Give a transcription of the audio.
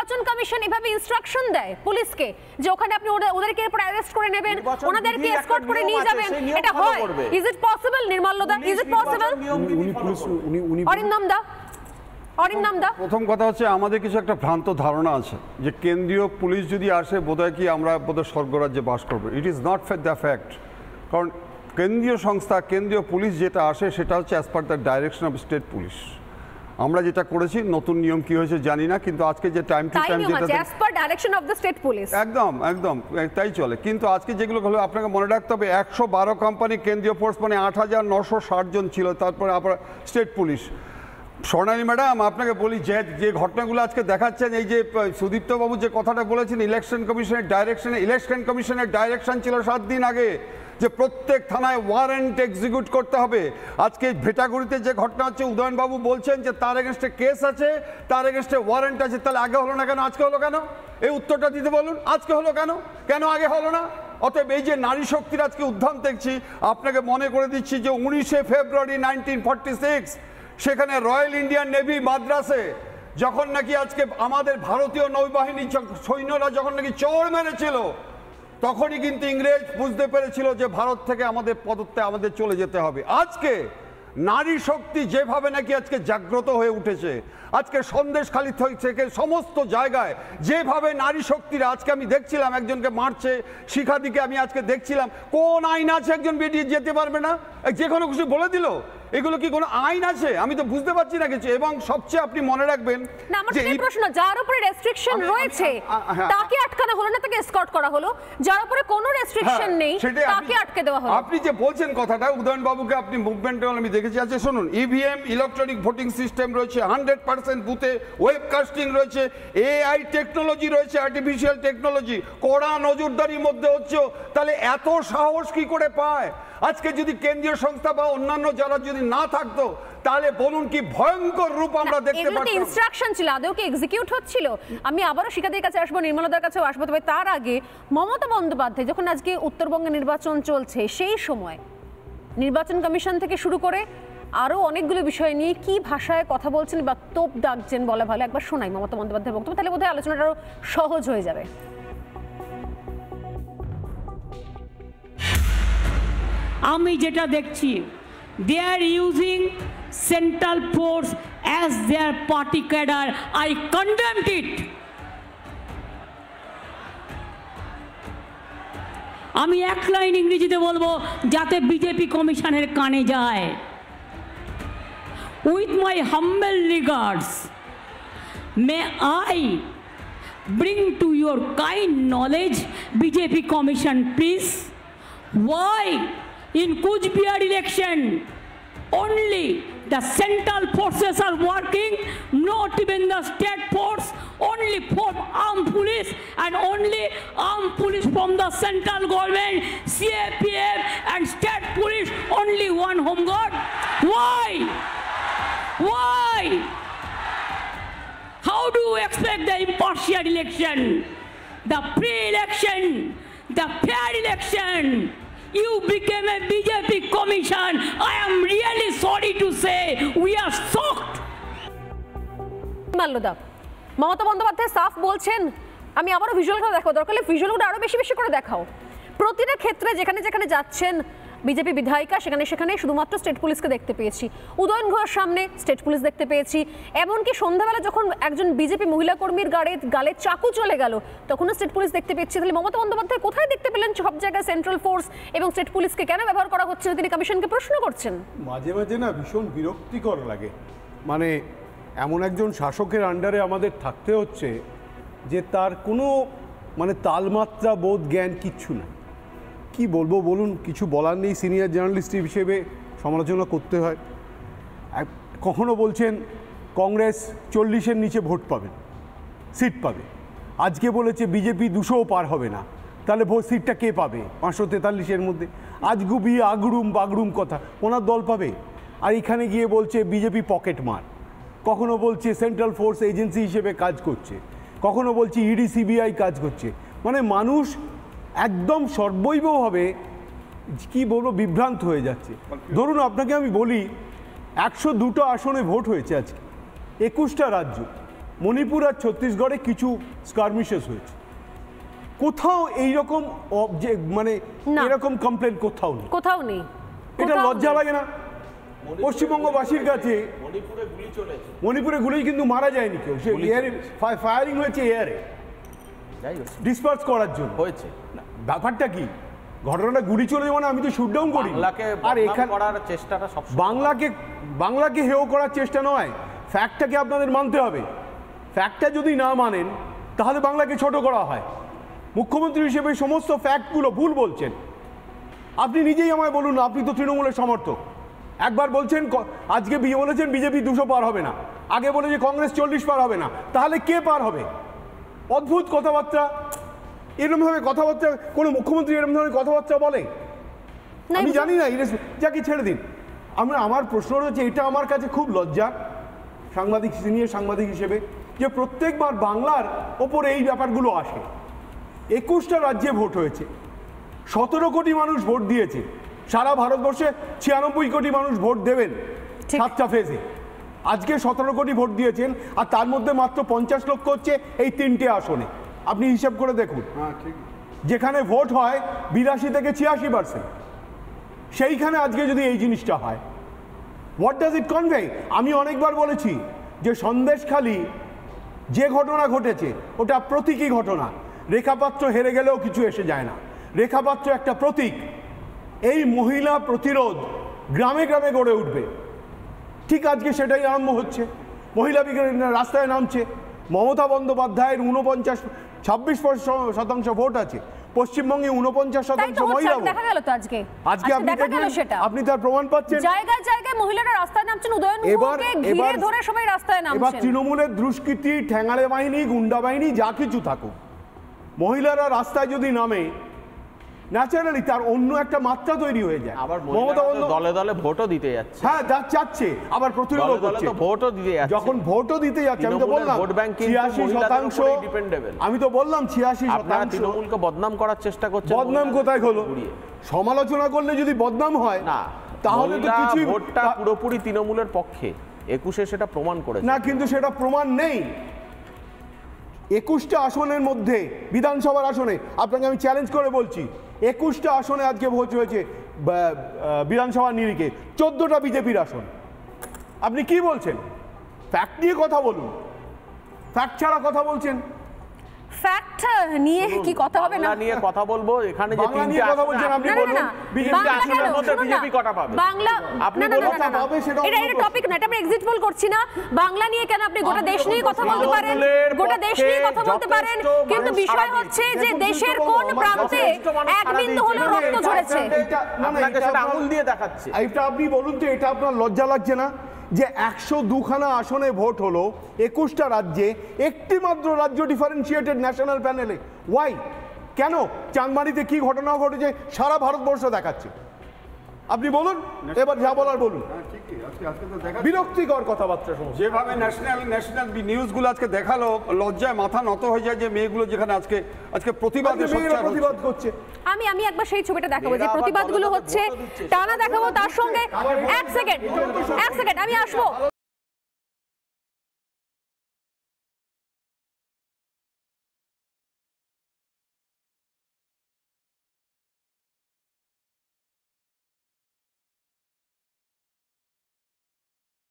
নির্বাচন কমিশন এভাবে ইনস্ট্রাকশন দেয় পুলিশকে যে ওখানে আপনি ওদেরকে এরপর অ্যারেস্ট করে নেবেন, ওনাদেরকে এসকর্ট করে নিয়ে যাবেন, এটা হয়? ইজ ইট পসিবল নির্মলদা, ইজ ইট পসিবল? অরিন্দম দা, প্রথম কথা হচ্ছে আমাদের কিছু একটা ভ্রান্ত ধারণা আছে যে কেন্দ্রীয় পুলিশ যদি আসে বোধহয় কি আমরা বোধহয় স্বর্গরাজ্যে বাস করবো। It is not the fact. কারণ কেন্দ্রীয় সংস্থা, কেন্দ্রীয় পুলিশ যেটা আসে সেটা হচ্ছে as per the direction of state police. আমরা যেটা করেছি, নতুন নিয়ম কি হয়েছে জানি না, কিন্তু আজকে যে টাইম টু টাইম যেটা as per direction of the state police একদম তাই চলে। কিন্তু আজকে যেগুলো হলো আপনাকে মনে রাখতে হবে 112 কোম্পানি কেন্দ্রীয় ফোর্স মানে 8,960 জন ছিল, তারপরে আবার স্টেট পুলিশ। স্বর্ণালী ম্যাডাম আপনাকে বলি যে ঘটনাগুলো আজকে দেখাচ্ছেন, এই যে সুদীপ্তবাবু যে কথাটা বলেছেন ইলেকশন কমিশনের ডাইরেকশন ছিল 7 দিন আগে যে প্রত্যেক থানায় ওয়ারেন্ট এক্সিকিউট করতে হবে। আজকে ভেটাগুড়িতে যে ঘটনা হচ্ছে, উদয়নবাবু বলছেন যে তার এগেনস্টে কেস আছে, তার এগেনস্টে ওয়ারেন্ট আছে, তাহলে আগে হলো না কেন, আজকে হলো কেন? এই উত্তরটা দিতে বলুন, আজকে হলো কেন, কেন আগে হলো না? অতএব এই যে নারী শক্তির আজকে উত্থান দেখছি, আপনাকে মনে করে দিচ্ছি যে 19শে ফেব্রুয়ারি 1946 সেখানে রয়্যাল ইন্ডিয়ান নেভি মাদ্রাসে যখন নাকি আজকে আমাদের ভারতীয় নৌবাহিনী সৈন্যরা যখন নাকি চড় মেরেছিল, তখনই কিন্তু ইংরেজ বুঝতে পেরেছিল যে ভারত থেকে আমাদের পদত্যাগ আমাদের চলে যেতে হবে। আজকে নারী শক্তি যেভাবে নাকি আজকে জাগ্রত হয়ে উঠেছে, আজকে সন্দেশখালী থেকে সমস্ত জায়গায় যেভাবে নারী শক্তিরা, আজকে আমি দেখছিলাম একজনকে মারছে শিখাদিকে, আমি আজকে দেখছিলাম কোন আইন আছে একজন বেরিয়ে যেতে পারবে না, যে কোনো কিছু বলে দিল? এগুলো কি কোনো আইন আছে? আমি তো বুঝতে পারছি না কিছু। এবং সবচেয়ে আপনি মনে রাখবেন যে এই প্রশ্ন, যার উপরে রেস্ট্রিকশন রয়েছে তাকে আটকানো হলো না, তাকে এসকর্ট করা হলো, যার উপরে কোনো রেস্ট্রিকশন নেই তাকে আটকে দেওয়া হলো। আপনি যে বলছেন কথাটা, উদয়ন বাবুকে আপনি মুভমেন্টে আমি দেখেছি। আচ্ছা শুনুন, ইভিএম ইলেকট্রনিক ভোটিং সিস্টেম রয়েছে, 100% বুথে ওয়েবকাস্টিং রয়েছে, এআই টেকনোলজি রয়েছে, আর্টিফিশিয়াল টেকনোলজি, কড়া নজরদারির মধ্যে হচ্ছে। তাহলে এত সাহস কি করে পায়? আজকে যদি কেন্দ্রীয় সংস্থা বা অন্যান্য যারা যদি না থাকতো, তাহলে বলুন কি ভয়ঙ্কর রূপ আমরা দেখতে পারতাম। এগুলো ইনস্ট্রাকশন ছিল, আদৌ কি এক্সিকিউট হচ্ছিল? আমি আবারও শিখাদের কাছে আসবো, নির্মলদার কাছেও আসবো, তবে তার আগে মমতা বন্দ্যোপাধ্যায় যখন আজকে উত্তরবঙ্গে নির্বাচন চলছে, সেই সময় নির্বাচন কমিশন থেকে শুরু করে আরো অনেকগুলো বিষয় নিয়ে কি ভাষায় কথা বলছেন বা তোপ ডাকছেন বলা ভালো, একবার শোনাই মমতা বন্দ্যোপাধ্যায়ের বক্তব্য, তাহলে বোধহয় আলোচনাটা আরো সহজ হয়ে যাবে। আমি যেটা দেখছি, they are using central force as their party cadre. I condemned it. আমি এক লাইন ইংরেজিতে বলবো যাতে বিজেপি কমিশনের কানে যায়। With my humble regards, may I bring to your kind knowledge, BJP Commission, please, why in Kuch Bihar election only the central forces are working, not even the state force, only from armed police and only armed police from the central government, CAPF and state police, only one home guard. Why? Why? How do you expect the impartial election, the pre-election, the fair election? You became a BJP commission. I am really sorry to say we are shocked. Malyada, Mamata Bandyopadhyay সাফ বলছেন, আমি আবারও ভিজুয়ালটা দেখাবো, দরকার হলে ভিজুয়ালটা আরো বেশি বেশি করে দেখাও। প্রতিটা ক্ষেত্রে যেখানে যেখানে যাচ্ছেন বিজেপি বিধায়িকা, সেখানে সেখানে শুধুমাত্র স্টেট পুলিশকে দেখতে পেয়েছি। উদয়ন ঘোষের সামনে স্টেট পুলিশ দেখতে পেয়েছি, এমনকি সন্ধ্যাবেলা যখন একজন বিজেপি মহিলা কর্মীর গালে চাকু চলে গেল তখনও স্টেট পুলিশ দেখতে পেয়েছি। তাহলে মমতা বন্দ্যোপাধ্যায় কোথায় দেখতে পেলেন সব জায়গায় সেন্ট্রাল ফোর্স এবং স্টেট পুলিশকে কেন ব্যবহার করা হচ্ছে, তিনি কমিশনকে প্রশ্ন করছেন। মাঝে মাঝে না ভীষণ বিরক্তিকর লাগে, মানে এমন একজন শাসকের আন্ডারে আমাদের থাকতে হচ্ছে যে তার কোনো মানে তালমাত্রা বোধ জ্ঞান কিচ্ছু না। কি বলবো বলুন, কিছু বলার নেই। সিনিয়র জার্নালিস্ট হিসেবে সমালোচনা করতে হয়। কখনো বলছেন কংগ্রেস 40-এর নিচে ভোট পাবেন, সিট পাবে। আজকে বলেছে বিজেপি 200ও পার হবে না, তাহলে ভোট সিটটা কে পাবে 543-এর মধ্যে? আজ গুবিয়ে আগড়ুম বাগড়ুম কথা, ওনার দল পাবে। আর এখানে গিয়ে বলছে বিজেপি পকেট মার, কখনো বলছে সেন্ট্রাল ফোর্স এজেন্সি হিসেবে কাজ করছে, কখনো বলছে ইডি সিবিআই কাজ করছে। মানে মানুষ একদম সর্বৈবভাবে কি বলবো বিভ্রান্ত হয়ে যাচ্ছে। ধরুন আপনাকে আমি বলি, 102টা আসনে ভোট হয়েছে আজকে, 21টা রাজ্য, মণিপুর আর ছত্তিশগড়ে কিছু স্কারমিশেস হয়েছে, কোথাও এইরকম মানে না। এরকম কমপ্লেন কোথাও নেই। কোথাও নেই। এটা কোথাও লজ্জা নেই। লাগে না পশ্চিমবঙ্গবাসীর কাছে? মণিপুরে গুলি কিন্তু মারা যায়নি কেউ, সে এয়ারে ফায়ারিং হয়েছে, এয়ারে ডিসপার্স করার জন্য হয়েছে। ব্যাপারটা কি? ঘটনাটা গুলি চলে যাবে না, আমি তো শুটডাউন করি। বাংলাকে আর বদনাম এখানে করার চেষ্টাটা সব বাংলাকে হেয় করার চেষ্টা নয়, ফ্যাক্টটাকে আপনাদের মানতে হবে। ফ্যাক্টটা যদি না মানেন তাহলে বাংলাকে ছোট করা হয়। মুখ্যমন্ত্রী হিসেবে সমস্ত ফ্যাক্টগুলো ভুল বলছেন। আপনি নিজেই আমায় বলুন, আপনি তো তৃণমূলের সমর্থক। একবার বলছেন আজকে বলেছেন বিজেপি 200 পার হবে না, আগে বলে যে কংগ্রেস 40 পার হবে না, তাহলে কে পার হবে? অদ্ভুত কথাবার্তা। এরকমভাবে কথাবার্তা কোনো মুখ্যমন্ত্রী এরকম ধরনের কথাবার্তা বলে? না, আমি জানি না, যাকে ছেড়ে দিন। আমার প্রশ্ন রয়েছে, এটা আমার কাছে খুব লজ্জা সাংবাদিক, সিনিয়র সাংবাদিক হিসেবে, যে প্রত্যেকবার বাংলার ওপরে এই ব্যাপারগুলো আসে। 21টা রাজ্যে ভোট হয়েছে, 17 কোটি মানুষ ভোট দিয়েছে। সারা ভারতবর্ষে 96 কোটি মানুষ ভোট দেবেন 7টা ফেজে। আজকে 17 কোটি ভোট দিয়েছেন, আর তার মধ্যে মাত্র 50 লক্ষ হচ্ছে এই 3টে আসনে। আপনি হিসাব করে দেখুন, যেখানে ভোট হয় 82 থেকে 86%, সেইখানে আজকে যদি এই জিনিসটা হয়, হোয়াট ডাজ ইট কনভে? আমি অনেকবার বলেছি যে সন্দেশখালি যে ঘটনা ঘটেছে ওটা প্রতীকী ঘটনা। রেখাপাত্র হেরে গেলেও কিছু এসে যায় না, রেখাপাত্র একটা প্রতীক। এই মহিলা প্রতিরোধ গ্রামে গ্রামে গড়ে উঠবে, ঠিক আজকে সেটাই আরম্ভ হচ্ছে। মহিলা রাস্তায় নামছে। মমতা বন্দ্যোপাধ্যায়ের 26% ভোট আছে, পশ্চিমবঙ্গে 49% মহিলা ভোট। দেখা গেল তো আজকে আপনি দেখা গেল দেখলেন, সেটা। আপনি তার প্রমাণ পাচ্ছেন। জায়গায় জায়গায় মহিলারা রাস্তায় নামছেন, উদয়নপুরকে ঘিরে ধরে সবাই রাস্তায় নামছেন। এবার তৃণমূলের দুষ্কৃতী, ঠ্যাঙাড়ে বাহিনী, গুন্ডা বাহিনী যা কিছু থাকুক, মহিলারা রাস্তায় যদি নামে, ন্যাচারালি তার অন্য একটা মাত্রা তৈরি হয়ে যায়। আবার মমতা দলে দলে ভোটও দিতে যাচ্ছে। হ্যাঁ, যাচ্ছে, আবার প্রতিরোধ করছে। ভোটও দিতে যাচ্ছে। যখন ভোটও দিতে যাচ্ছে, আমি তো বললাম 86%, আমি তো বললাম 86%। তৃণমূলকে বদনাম করার চেষ্টা করছে। বদনাম কোথায় হলো? সমালোচনা করলে যদি বদনাম হয় না, তাহলে তো কিছুই। ভোটটা পুরোপুরি তৃণমূলের পক্ষে, 21-এ সেটা প্রমাণ করেছে না, কিন্তু সেটা প্রমাণ নেই। 21টা আসনের মধ্যে, বিধানসভার আসনে, আপনাকে আমি চ্যালেঞ্জ করে বলছি, 21টা আসনে আজকে ভোট হয়েছে বিধানসভার নিরিখে, 14টা বিজেপির আসন। আপনি কি বলছেন? ফ্যাক্ট নিয়ে কথা বলুন, ফ্যাক্ট ছাড়া কথা বলছেন। ফ্যাক্ট নিয়ে কি কথা হবে না? বাংলা নিয়ে কথা বলবো। এখানে যে বাংলা নিয়ে কথা বলছেন আপনি, বলুন বিজেপি কটা পাবে? বাংলা আপনি এটা টপিক না, এটা আমরা এক্সিট পোল করছি না। বাংলা নিয়ে কেন? আপনি গোটা দেশ নিয়ে কথা বলতে পারেন, গোটা দেশ নিয়ে কথা বলতে পারেন, কিন্তু বিষয় হচ্ছে যে দেশের কোন প্রান্তে এক বিন্দু হলেও রক্ত ঝরেছে। আপনাকে সেটা আঙুল দিয়ে দেখাচ্ছে। এটা আপনি বলুন তো, এটা আপনার লজ্জা লাগছে না যে 102খানা আসনে ভোট হলো 21টা রাজ্যে, একটি মাত্র রাজ্য ডিফারেন্সিয়েটেড ন্যাশনাল প্যানেলে? ওয়াই? কেন? চাঁদমারিতে কি ঘটনা ঘটেছে সারা ভারতবর্ষ দেখাচ্ছে। আপনি বলুন, এবার যা বলার বলুন। বিরক্তিকর কথাবার্তা যেভাবে ন্যাশনাল নিউজগুলো আজকে দেখালো, লজ্জায় মাথা নত হয়ে যায় যে মেয়েগুলো যেখানে আজকে প্রতিবাদ করছে। আমি একবার সেই ছবিটা দেখাবো যে প্রতিবাদগুলো হচ্ছে, টানা দেখাবো। তার সঙ্গে এক সেকেন্ড আমি আসবো।